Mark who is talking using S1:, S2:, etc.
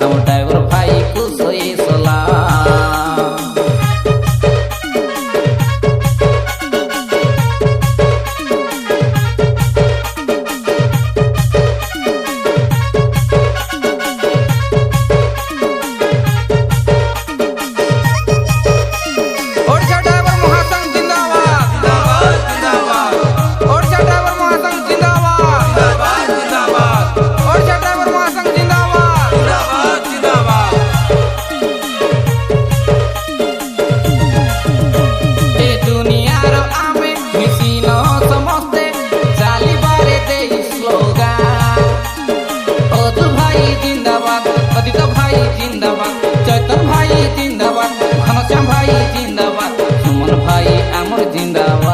S1: আমার ড্রাইভার ভাই কুসই সালাম। चैतन भाई जिंदाबाद, घनश्याम भाई जिंदाबाद, सुमन भाई आमर जिंदाबाद।